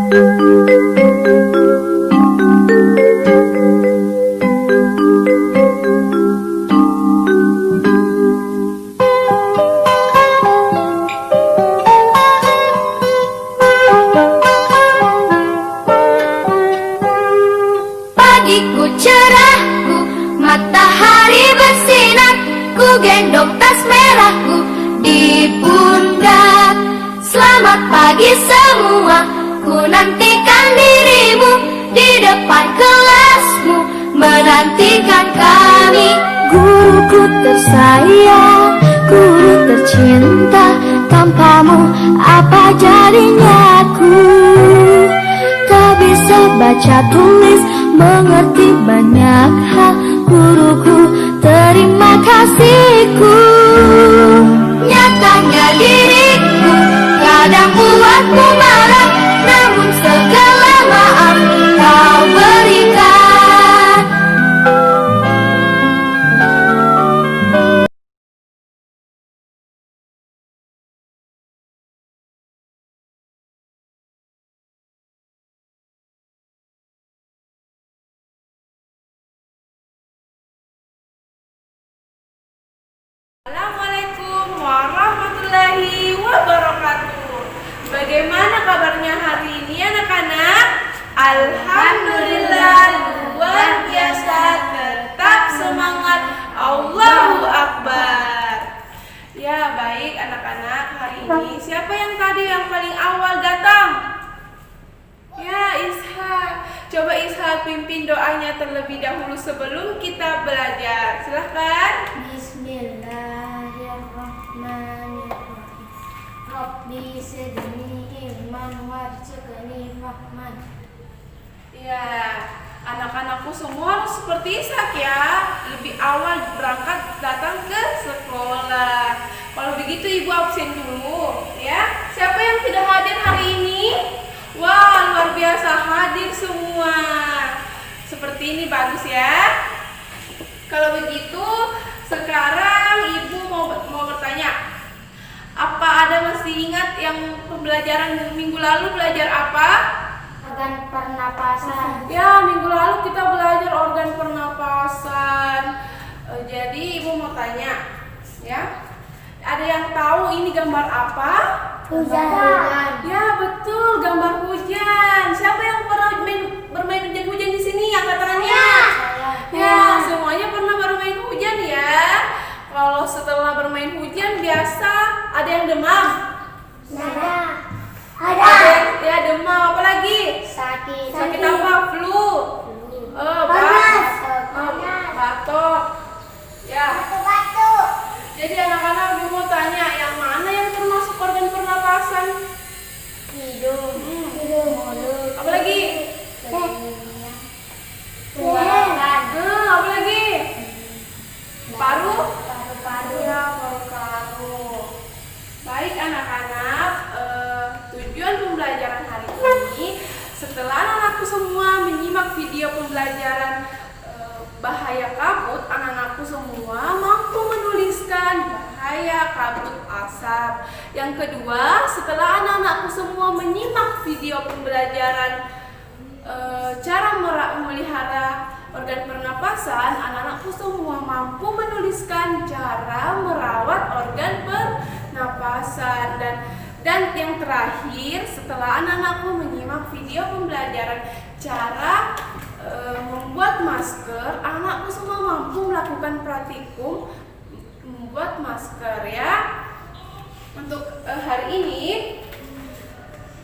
Pagiku cerahku, matahari bersinar, ku gendong tas merahku di pundak. Selamat pagi semua, ku nantikan dirimu di depan kelasmu, menantikan kami. Guruku tersayang, guru tercinta, tanpamu apa jadinya aku? Tak bisa baca tulis, mengerti banyak hal. Guruku, terima kasihku. Nyatanya diriku kadang buatku marah, namun segala maaf kau berikan. Assalamualaikum warahmatullahi wabarakatuh. Bagaimana kabarnya hari ini anak-anak? Alhamdulillah, luar biasa, tetap semangat, Allahu Akbar. Ya baik anak-anak, hari ini siapa yang tadi yang paling awal datang? Ya Ishak. Coba Ishak pimpin doanya terlebih dahulu sebelum kita belajar. Silahkan. Bismillahirrahmanirrahim. Rabbi zidni ilman warzuqni fahman. Ya, anak-anakku semua harus seperti Ishak ya, lebih awal berangkat datang ke sekolah. Kalau begitu ibu absen dulu ya. Siapa yang tidak hadir hari ini? Wah, luar biasa, hadir semua. Seperti ini bagus ya. Kalau begitu sekarang ibu mau bertanya, apa ada masih ingat yang pembelajaran minggu lalu belajar apa? Organ pernapasan. Ya, minggu lalu kita belajar organ pernapasan. Jadi ibu mau tanya, ya, ada yang tahu ini gambar apa? Hujan. Ya betul, gambar hujan. Siapa yang pernah bermain hujan-hujan di sini? Angkat tangannya. Ya, semuanya pernah bermain hujan ya. Kalau setelah bermain hujan biasa ada yang demam. Ada yang ya demam, apalagi? Sakit. Sakit apa? Flu. Batuk. Ya. Batuk. Jadi anak-anak ibu mau tanya, yang mana yang termasuk organ pernapasan? Hidung. Mulut. Apalagi? Tenggorokan. Apalagi? Paru? Paru-paru. Ya, paru-paru. Baik anak-anak, tujuan pembelajaran hari ini, setelah anak-anakku semua menyimak video pembelajaran bahaya kabut, anak-anakku semua mampu menuliskan bahaya kabut asap. Yang kedua, setelah anak-anakku semua menyimak video pembelajaran cara memelihara organ pernapasan, anak-anakku semua mampu menuliskan cara merawat organ pernapasan. Dan yang terakhir, setelah anak-anakku menyimak video pembelajaran cara membuat masker, anakku semua mampu melakukan praktikum membuat masker ya. Untuk hari ini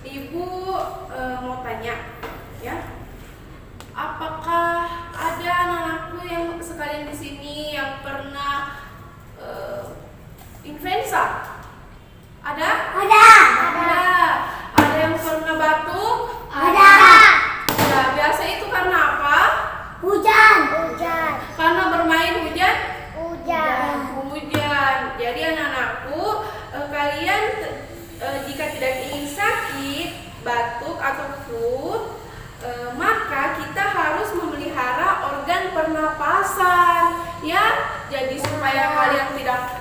ibu mau tanya ya, apakah ada anak-anakku yang sekalian di sini yang pernah influenza? Ada? Ada. Ada yang pernah batuk? Ada. Ya, biasa itu karena apa? Hujan. Karena bermain hujan? Hujan. Jadi anak-anakku, kalian jika tidak ingin sakit, batuk atau flu, maka kita harus memelihara organ pernapasan ya. Jadi supaya kalian tidak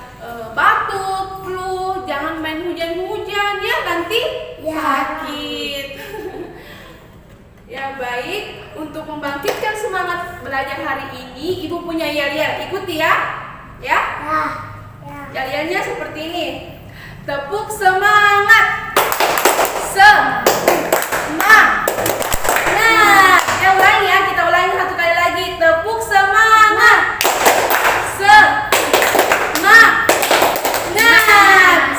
batuk, flu, jangan main hujan-hujan ya, nanti sakit. Untuk membangkitkan semangat belajar hari ini, Ibu punya yel-yel. Ikuti ya. Ya. Yel-yelnya seperti ini. Tepuk semangat. Semangat. Nah, kita ulangi ya. Kita ulangi satu kali lagi. Tepuk semangat. Semangat.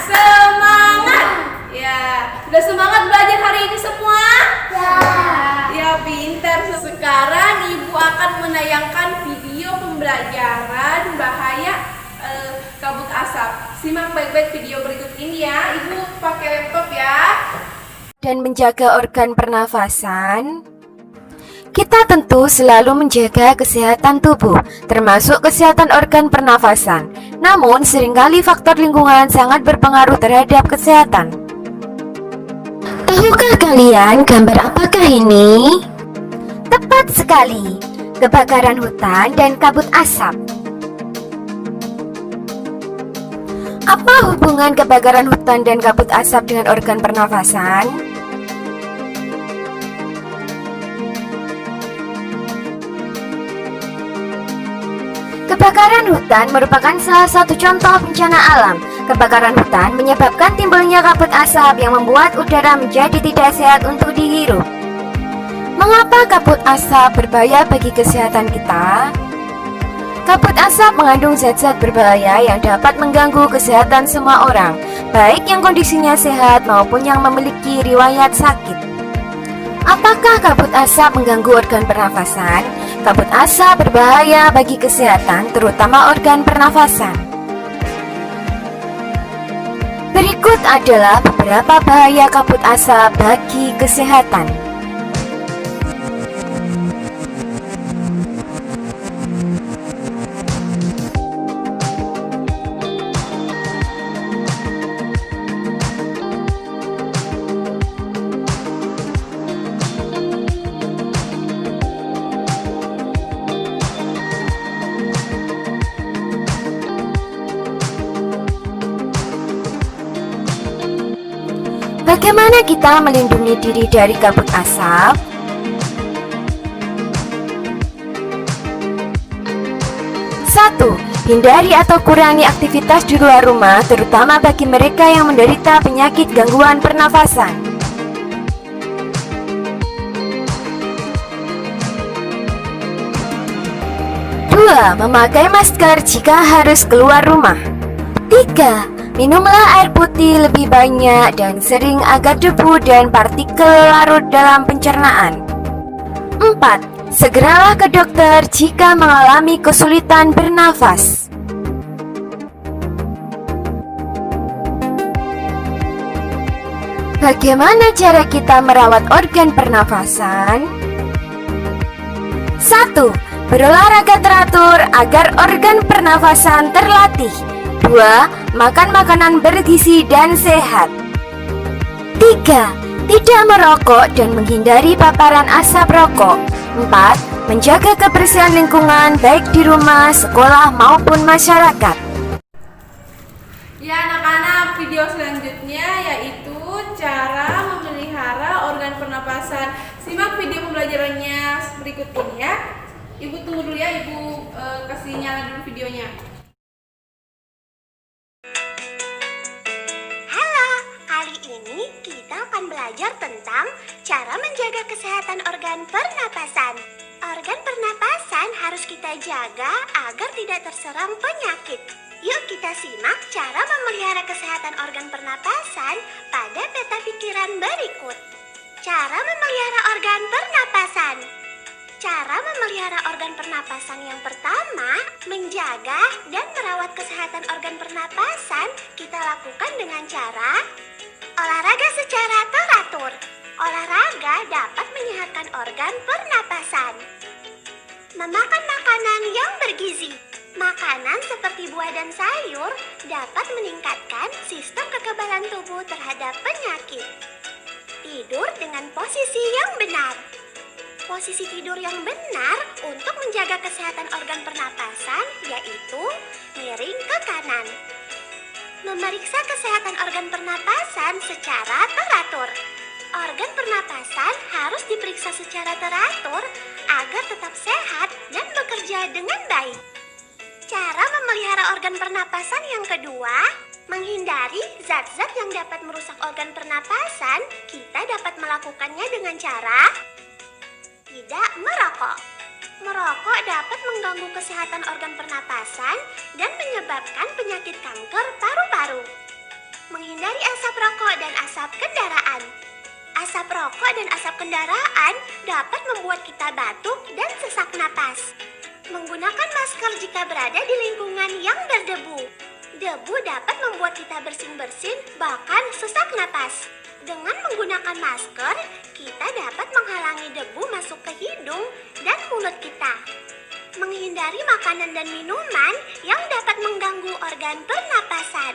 Semangat. Ya, udah semangat belajar hari ini semua? Ya, pintar. Sekarang Ibu akan menayangkan video pembelajaran bahaya kabut asap. Simak baik-baik video berikut ini ya. Ibu pakai laptop ya. Dan menjaga organ pernafasan, kita tentu selalu menjaga kesehatan tubuh, termasuk kesehatan organ pernafasan. Namun, seringkali faktor lingkungan sangat berpengaruh terhadap kesehatan. Tahukah kalian gambar apakah ini? Tepat sekali, kebakaran hutan dan kabut asap. Apa hubungan kebakaran hutan dan kabut asap dengan organ pernafasan? Kebakaran hutan merupakan salah satu contoh bencana alam. Kebakaran hutan menyebabkan timbulnya kabut asap yang membuat udara menjadi tidak sehat untuk dihirup. Mengapa kabut asap berbahaya bagi kesehatan kita? Kabut asap mengandung zat-zat berbahaya yang dapat mengganggu kesehatan semua orang, baik yang kondisinya sehat maupun yang memiliki riwayat sakit. Apakah kabut asap mengganggu organ pernafasan? Kabut asap berbahaya bagi kesehatan, terutama organ pernafasan. Berikut adalah beberapa bahaya kabut asap bagi kesehatan. Bagaimana kita melindungi diri dari kabut asap? Satu, hindari atau kurangi aktivitas di luar rumah, terutama bagi mereka yang menderita penyakit gangguan pernafasan. Dua, memakai masker jika harus keluar rumah. Tiga, minumlah air putih lebih banyak dan sering agar debu dan partikel larut dalam pencernaan. 4. Segeralah ke dokter jika mengalami kesulitan bernafas. Bagaimana cara kita merawat organ pernafasan? 1. Berolahraga teratur agar organ pernafasan terlatih. 2. Makan makanan bergizi dan sehat. 3. Tidak merokok dan menghindari paparan asap rokok. 4. Menjaga kebersihan lingkungan baik di rumah, sekolah maupun masyarakat. Ya anak-anak, video selanjutnya yaitu cara memelihara organ pernapasan. Simak video pembelajarannya berikut ini ya. Ibu tunggu dulu ya, Ibu kasih nyala dulu videonya. Kali ini kita akan belajar tentang cara menjaga kesehatan organ pernapasan. Organ pernapasan harus kita jaga agar tidak terserang penyakit. Yuk kita simak cara memelihara kesehatan organ pernapasan pada peta pikiran berikut. Cara memelihara organ pernapasan. Cara memelihara organ pernapasan yang pertama, menjaga dan merawat kesehatan organ pernapasan kita lakukan dengan cara olahraga secara teratur. Olahraga dapat menyehatkan organ pernapasan. Memakan makanan yang bergizi. Makanan seperti buah dan sayur dapat meningkatkan sistem kekebalan tubuh terhadap penyakit. Tidur dengan posisi yang benar. Posisi tidur yang benar untuk menjaga kesehatan organ pernapasan yaitu miring ke kanan. Memeriksa kesehatan organ pernapasan secara teratur. Organ pernapasan harus diperiksa secara teratur agar tetap sehat dan bekerja dengan baik. Cara memelihara organ pernapasan yang kedua, menghindari zat-zat yang dapat merusak organ pernapasan, kita dapat melakukannya dengan cara tidak merokok. Merokok dapat mengganggu kesehatan organ pernapasan dan menyebabkan penyakit kanker paru-paru. Menghindari asap rokok dan asap kendaraan. Asap rokok dan asap kendaraan dapat membuat kita batuk dan sesak napas. Menggunakan masker jika berada di lingkungan yang berdebu. Debu dapat membuat kita bersin-bersin, bahkan sesak napas. Dengan menggunakan masker, kita dapat menghalangi debu masuk ke hidung dan mulut kita. Menghindari makanan dan minuman yang dapat mengganggu organ pernapasan.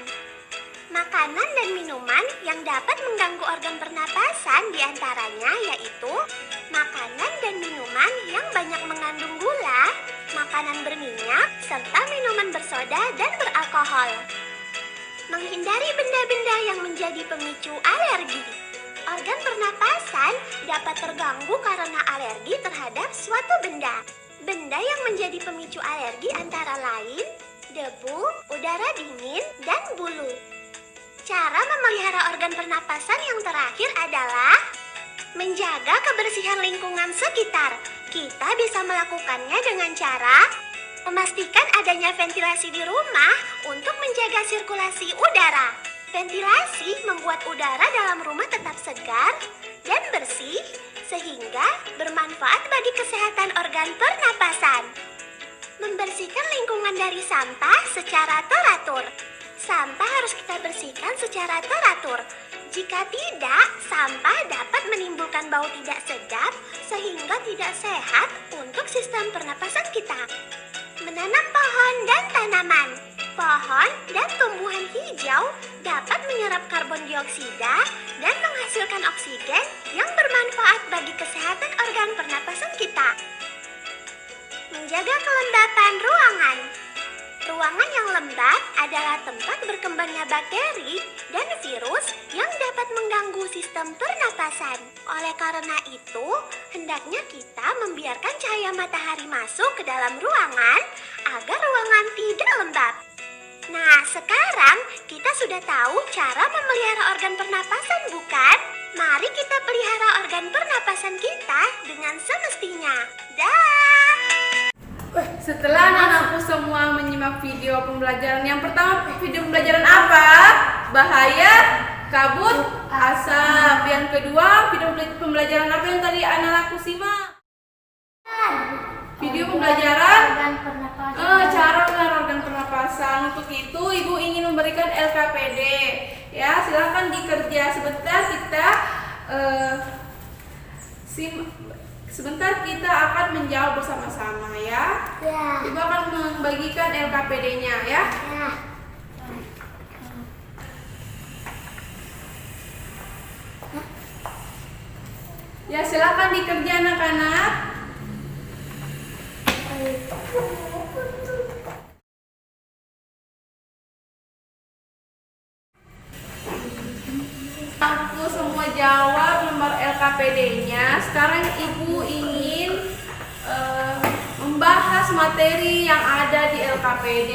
Makanan dan minuman yang dapat mengganggu organ pernapasan diantaranya yaitu makanan dan minuman yang banyak mengandung gula, makanan berminyak, serta minuman bersoda dan beralkohol. Menghindari benda-benda yang menjadi pemicu alergi. Organ pernapasan dapat terganggu karena alergi terhadap suatu benda. Benda yang menjadi pemicu alergi antara lain debu, udara dingin, dan bulu. Cara memelihara organ pernapasan yang terakhir adalah menjaga kebersihan lingkungan sekitar. Kita bisa melakukannya dengan cara memastikan adanya ventilasi di rumah untuk menjaga sirkulasi udara. Ventilasi membuat udara dalam rumah tetap segar dan bersih sehingga bermanfaat bagi kesehatan organ pernapasan. Membersihkan lingkungan dari sampah secara teratur. Sampah harus kita bersihkan secara teratur. Jika tidak, sampah dapat menimbulkan bau tidak sedap sehingga tidak sehat untuk sistem pernapasan kita. Menanam pohon dan tanaman. Pohon dan tumbuhan hijau dapat menyerap karbon dioksida dan menghasilkan oksigen yang bermanfaat bagi kesehatan organ pernapasan kita. Menjaga kelembapan ruangan. Ruangan yang lembab adalah tempat berkembangnya bakteri dan virus yang dapat mengganggu sistem pernapasan. Oleh karena itu, hendaknya kita membiarkan cahaya matahari masuk ke dalam ruangan agar ruangan tidak lembab. Nah, sekarang kita sudah tahu cara memelihara organ pernapasan, bukan? Mari kita pelihara organ pernapasan kita dengan semestinya. Dah! Setelah anak-anakku semua menyimak video pembelajaran yang pertama, video pembelajaran apa? Bahaya kabut asap. Yang kedua, video pembelajaran apa yang tadi anak-anakku simak? Video pembelajaran cara mengatur organ pernapasan. Untuk itu, Ibu ingin memberikan LKPD. Ya, silakan dikerja sebentar Sebentar kita akan menjawab bersama-sama ya. Ibu akan membagikan LKPD-nya ya. Ya, silakan dikerja anak-anak. Aku semua jawab nomor LKPD-nya. Sekarang Ibu ingin membahas materi yang ada di LKPD.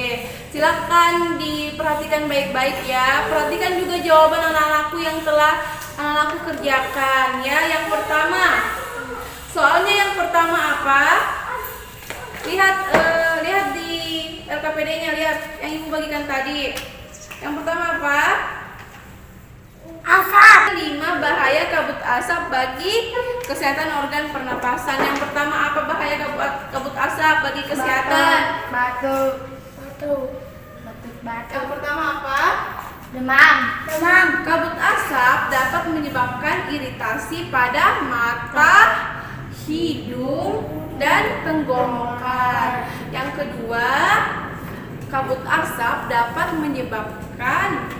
Silakan diperhatikan baik-baik ya. Perhatikan juga jawaban anak-anakku yang telah anak-anakku kerjakan ya. Yang pertama, soalnya yang pertama apa? Lihat di LKPD-nya, lihat yang Ibu bagikan tadi. Yang pertama apa? Asap. 5 bahaya kabut asap bagi kesehatan organ pernapasan. Yang pertama apa bahaya kabut asap bagi kesehatan? Batuk. Yang pertama apa? Demam. Kabut asap dapat menyebabkan iritasi pada mata, hidung, dan tenggorokan. Yang kedua, kabut asap dapat menyebabkan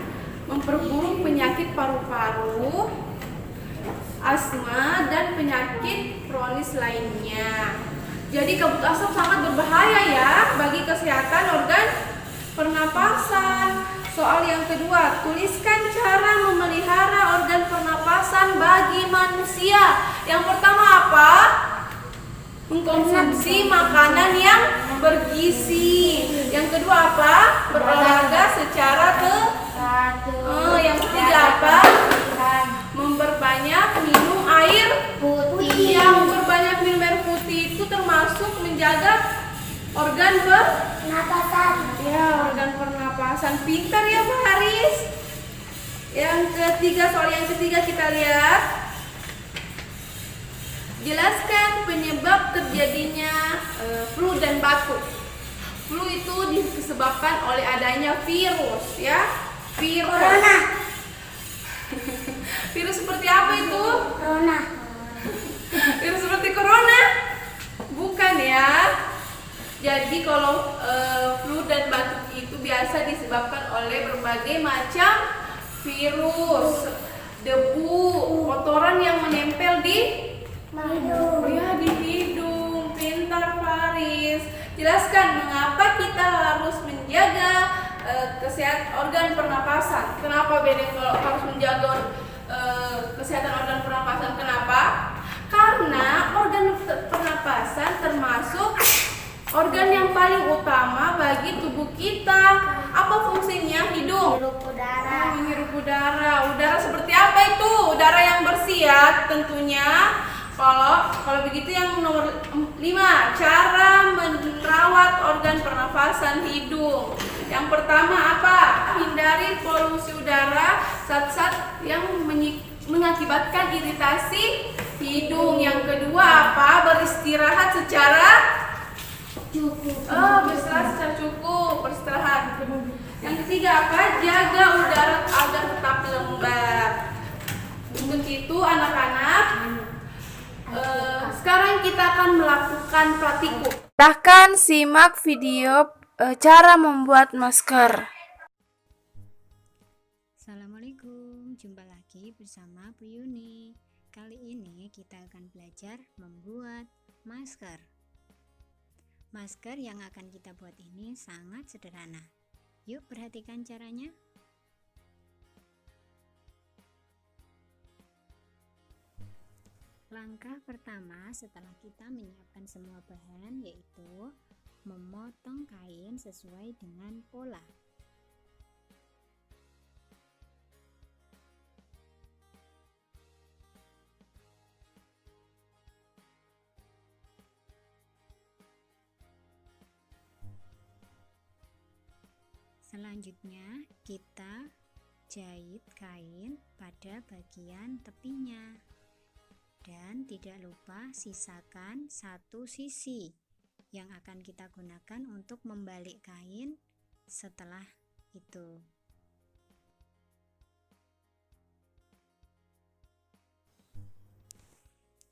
memperburuk penyakit paru-paru, asma, dan penyakit kronis lainnya. Jadi kabut asap sangat berbahaya ya bagi kesehatan organ pernapasan. Soal yang kedua, tuliskan cara memelihara organ pernapasan bagi manusia. Yang pertama apa? Mengkonsumsi makanan yang bergizi. Yang kedua apa? Berolahraga secara yang ketiga apa? Memperbanyak minum air putih. Yang memperbanyak minum air putih itu termasuk menjaga organ pernapasan. Ya, organ pernapasan. Pintar ya Pak Haris. Soal yang ketiga kita lihat. Jelaskan penyebab terjadinya flu dan batuk. Flu itu disebabkan oleh adanya virus, ya. Virus. Corona. Virus seperti apa itu? Corona. Virus seperti corona? Bukan ya. Jadi kalau flu dan batuk itu biasa disebabkan oleh berbagai macam virus, debu, kotoran yang menempel di hidung. Pintar Faris. Jelaskan mengapa kita harus menjaga kesehatan organ pernapasan. Kenapa Bedeng kalau harus menjaga kesehatan organ pernapasan? Kenapa? Karena organ pernapasan termasuk organ yang paling utama bagi tubuh kita. Apa fungsinya? Hidung. Menghirup udara. Udara seperti apa itu? Udara yang bersih ya tentunya. Kalau begitu yang nomor 5, cara merawat organ pernafasan hidung. Yang pertama apa? Hindari polusi udara, zat-zat yang mengakibatkan iritasi hidung. Yang kedua apa? Beristirahat secara beristirahat secara cukup, beristirahat. Yang ketiga apa? Jaga udara agar tetap lembab. Untuk itu anak-anak, sekarang kita akan melakukan praktikum. Silahkan simak video cara membuat masker. Assalamualaikum, jumpa lagi bersama Bu Yuni. Kali ini kita akan belajar membuat masker. Masker yang akan kita buat ini sangat sederhana. Yuk perhatikan caranya. Langkah pertama setelah kita menyiapkan semua bahan yaitu memotong kain sesuai dengan pola. Selanjutnya kita jahit kain pada bagian tepinya. Dan tidak lupa sisakan satu sisi yang akan kita gunakan untuk membalik kain setelah itu.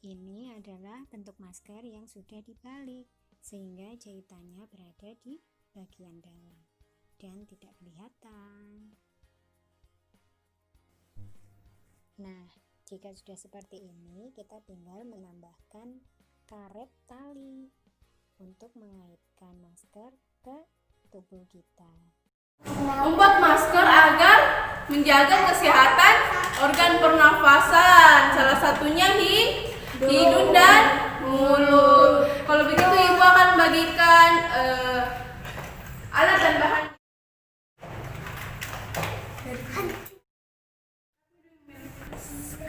Ini adalah bentuk masker yang sudah dibalik sehingga jahitannya berada di bagian dalam dan tidak kelihatan. Nah, jika sudah seperti ini, kita tinggal menambahkan karet tali untuk mengaitkan masker ke tubuh kita. Membuat masker agar menjaga kesehatan organ pernafasan, salah satunya hidung dan mulut. Kalau begitu Ibu akan bagikan alat dan bahan.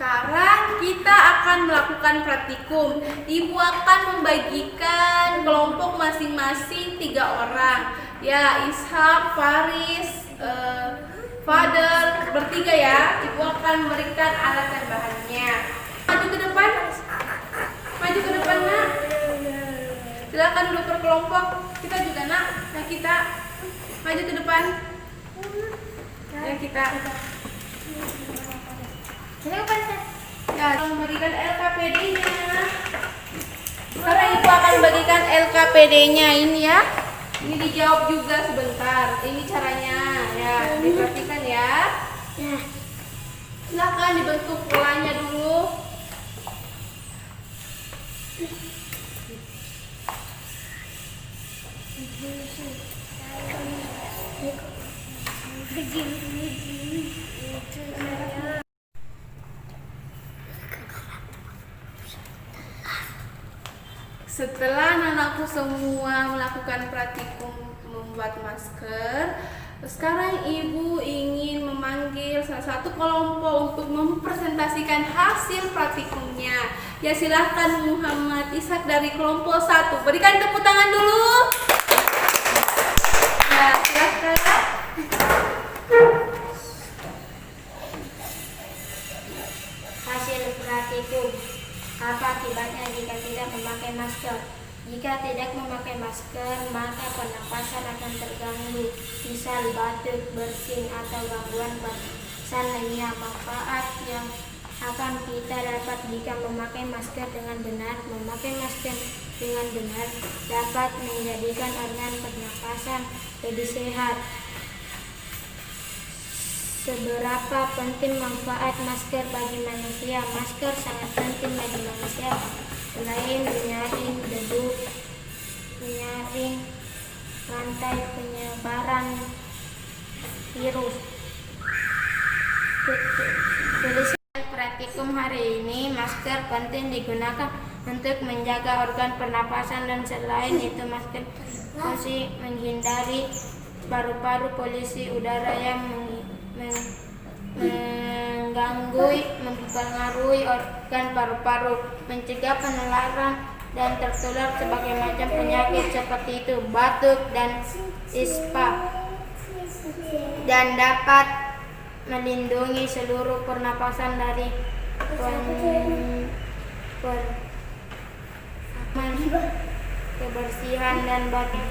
Sekarang kita akan melakukan praktikum. Ibu akan membagikan kelompok masing-masing 3 orang. Ya, Ishak, Faris, Father, bertiga ya. Ibu akan memberikan alat dan bahannya. Maju ke depan. Maju ke depan, Nak. Silakan duduk berkelompok. Kita juga, Nak. Nah, kita maju ke depan. Ya, kita. Ya, memberikan LKPD-nya. Sekarang Ibu akan bagikan LKPD-nya ini ya. Ini dijawab juga sebentar. Ini caranya. Ya, diperhatikan ya. Silakan dibentuk polanya dulu. Setelah anak-anakku semua melakukan praktikum membuat masker, sekarang ibu ingin memanggil salah satu kelompok untuk mempresentasikan hasil praktikumnya. Ya, silahkan Muhammad Ishak dari kelompok 1. Berikan tepuk tangan dulu. Ya, silahkan. Hasil praktikum. Apa akibatnya jika tidak memakai masker? Jika tidak memakai masker, maka pernapasan akan terganggu, misal batuk, bersin, atau gangguan pernapasan lainnya. Manfaat yang akan kita dapat jika memakai masker dengan benar. Memakai masker dengan benar dapat menjadikan organ pernapasan lebih sehat. Seberapa penting manfaat masker bagi manusia? Masker sangat penting bagi manusia. Selain menyaring debu, menyaring rantai penyebaran virus. Tulisan praktikum hari ini, masker penting digunakan untuk menjaga organ pernapasan, dan selain itu masker masih menghindari paru-paru polusi udara yang mempengaruhi organ paru-paru, mencegah penularan dan tertular sebagai macam penyakit seperti itu batuk dan ispa, dan dapat melindungi seluruh pernapasan dari kebersihan dan batuk.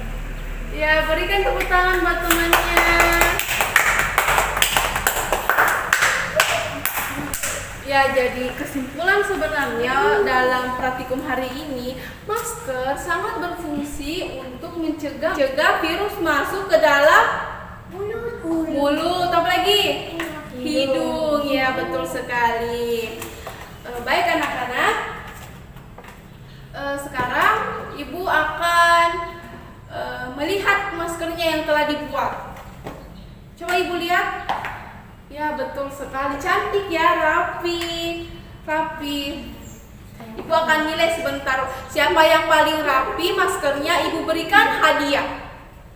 Ya, berikan tepuk tangan buat temannya. Ya, jadi kesimpulan sebenarnya dalam praktikum hari ini, masker sangat berfungsi untuk mencegah virus masuk ke dalam mulut, apa lagi? Hidung. Ya, betul sekali. Baik anak-anak, sekarang ibu akan melihat maskernya yang telah dibuat. Coba ibu lihat. Ya, betul sekali, cantik ya, rapi. Ibu akan nilai sebentar. Siapa yang paling rapi maskernya, ibu berikan hadiah.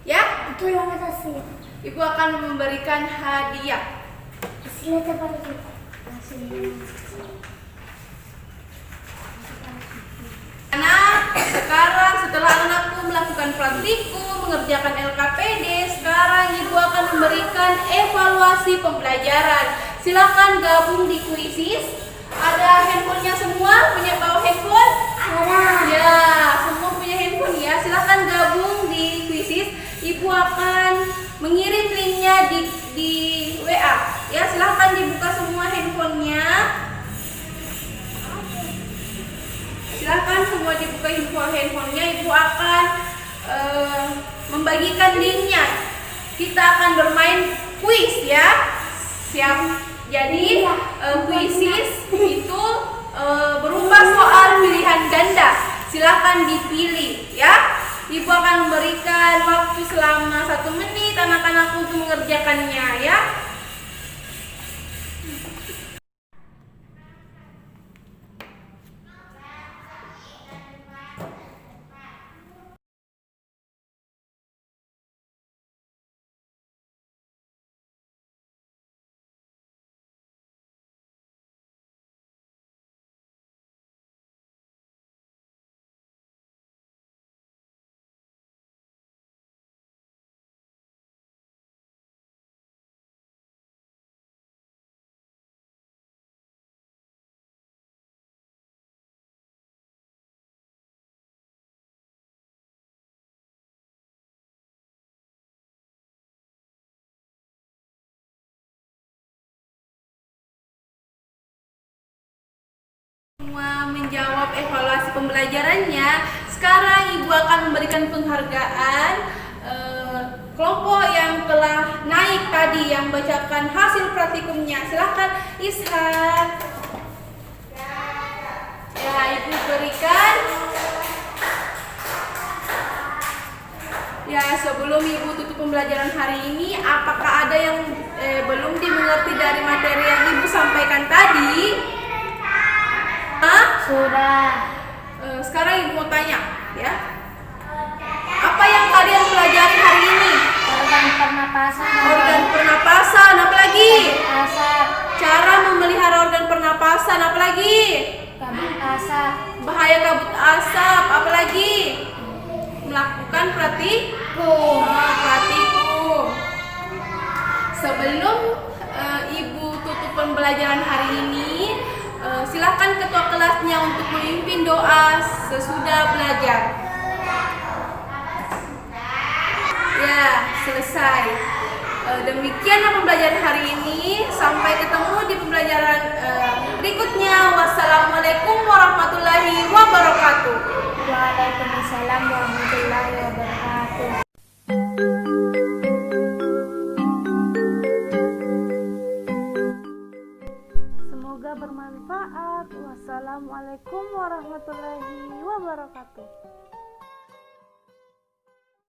Ya? Itu yang atas sih. Ibu akan memberikan hadiah. Sekarang setelah anakku melakukan praktikum, mengerjakan LKPD, sekarang ibu akan memberikan evaluasi pembelajaran. Silakan gabung di kuisis. Ada handphonenya semua? Punya bawa handphone? Ada. Ya, semua punya handphone ya. Silakan gabung di kuisis. Ibu akan mengirim linknya di WA. Ya, silakan dibuka semua handphonenya. Silakan semua dibuka handphonenya. Ibu akan membagikan linknya. Kita akan bermain kuis ya. Siap. Jadi kuisis itu berupa soal pilihan ganda. Silakan dipilih ya. Ibu akan memberikan waktu selama 1 menit anak-anak untuk mengerjakannya ya. Semua menjawab evaluasi pembelajarannya. Sekarang ibu akan memberikan penghargaan kelompok yang telah naik tadi, yang bacakan hasil praktikumnya. Silahkan Ishak. Ya, ibu berikan. Ya, Ya, sebelum Ibu tutup pembelajaran hari ini, apakah ada yang belum dimengerti dari materi yang Ibu sampaikan tadi? Hah? Sudah. Sekarang Ibu mau tanya, ya. Apa yang kalian pelajari hari ini? Organ pernapasan. Organ pernapasan, apa lagi? Asap. Cara memelihara organ pernapasan, apa lagi? Kabut asap. Bahaya kabut asap, apa lagi? Melakukan praktikum. Sebelum Ibu tutup pembelajaran hari ini, silakan ketua kelasnya untuk memimpin doa sesudah belajar. Ya, selesai. Demikianlah pembelajaran hari ini. Sampai ketemu di pembelajaran berikutnya. Wassalamualaikum warahmatullahi wabarakatuh. Waalaikumsalam warahmatullahi wabarakatuh. Semoga bermanfaat. Wassalamualaikum warahmatullahi wabarakatuh.